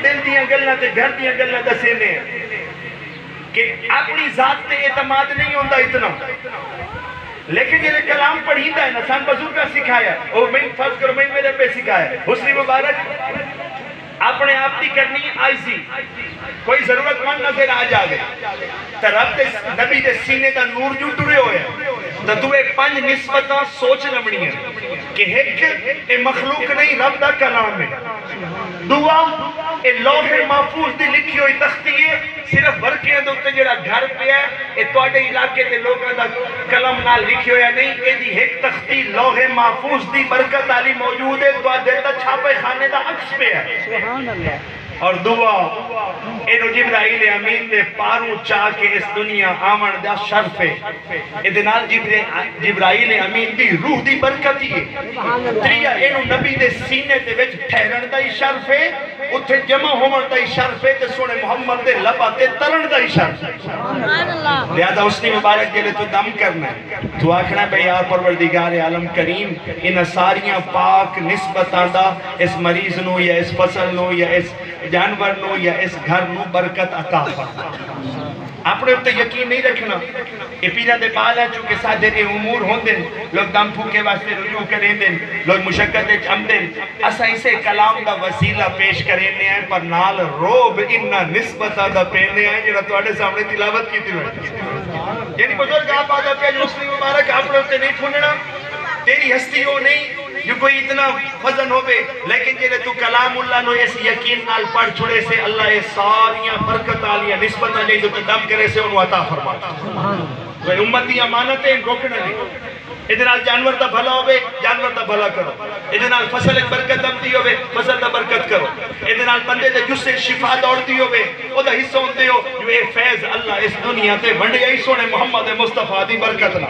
دل دیاں گلاں تے گھر دیاں گلاں دسے نے کہ اپنی ذات تے اعتماد نہیں ہوندہ اتنا، لیکن یہ کلام پڑھیندہ ہے نا، سان بزرگ کا سکھایا، اور میں فرض کرو میں میرے پہ سکھایا، حسنی مبارک اپنے آپ دی کرنی آئی سی، کوئی ضرورت مند نظر آ جاگے تو رب دے نبی دے سینے دا نور جو ٹرے ہوئے تو تو ایک پنج نسبتہ سوچ لمنی ہے کہ ایک اے مخلوق نہیں رب دا کلام ہے، دعا اے لوح محفوظ دی لکھی ہوئی تختی ہے، صرف برکیاں دوتے جڑا گھر پہ ہے اے توڑے علاقے تے لوگاں دا کلام نہ لکھی ہویا نہیں، اے دی ایک تختی لوح محفوظ دی برکت آلی موجود ہے، دعا دیتا چھاپے خانے دا عکس پہ ہے اور دعا اینو جبرائیل امین دے پاروں چاہ کے اس دنیا آمن دا شرف ہے، ادنال جبرائیل امین دی روح دی برکت ہی ہے، تریا اینو نبی دے سینے دے وچ ٹھہرن دا ہی شرف ہے، اتھے جمع ہومن دا ہی شرف ہے، تے سونے محمد دے لبا تے ترن دا ہی شرف ہے، لہذا اس نے مبارک جلے تو دم کرنا ہے، تو آکھنا بے یار پروردگار عالم کریم ان ساریاں پاک نسبتان دا اس مریض نو یا اس فصل نو یا اس جانور نو یا اس گھر نو برکت عطا فرما، اپنے اپنے یقین نہیں رکھنا، یہ پیرہ دے بال ہے چونکہ سادھے دے امور ہوں دن، لوگ دم پھوکے واسطے رجوع کریں دن، لوگ مشکت چم دن، اسا اسے کلام دا وسیلہ پیش کریں دے ہیں پر نال روب انہا نسبتہ دا پہنے ہیں جنہا تو آڑے سامنے تلاوت کی تھی، یعنی بزرگ آپ آدھا پہ جو مسلم مبارک آپ نے اتے نہیں پھوننا، تیری ہستی ہو نہیں جو کوئی اتنا وزن ہو بے، لیکن جنہیں تو کلام اللہ نو اس یقین نال پڑھ چھوڑے سے اللہ یہ ساریاں برکت آلیاں نسبتہ نہیں جو دم کرے سے انہوں عطا فرما تو امتی امانتیں روکنے نہیں، ادھنال جانور دا بھلا ہوئے جانور دا بھلا کرو، ادھنال فصل ایک برکت دم دی ہوئے فصل دا برکت کرو، ادھنال بندے دے جس سے شفا دوڑتی ہوئے او دا حصہ ہوندے ہو جو اے فیض اللہ اس دنیا تے بڑھے ہی سونے محمد مصطفیٰ دی برکت نہ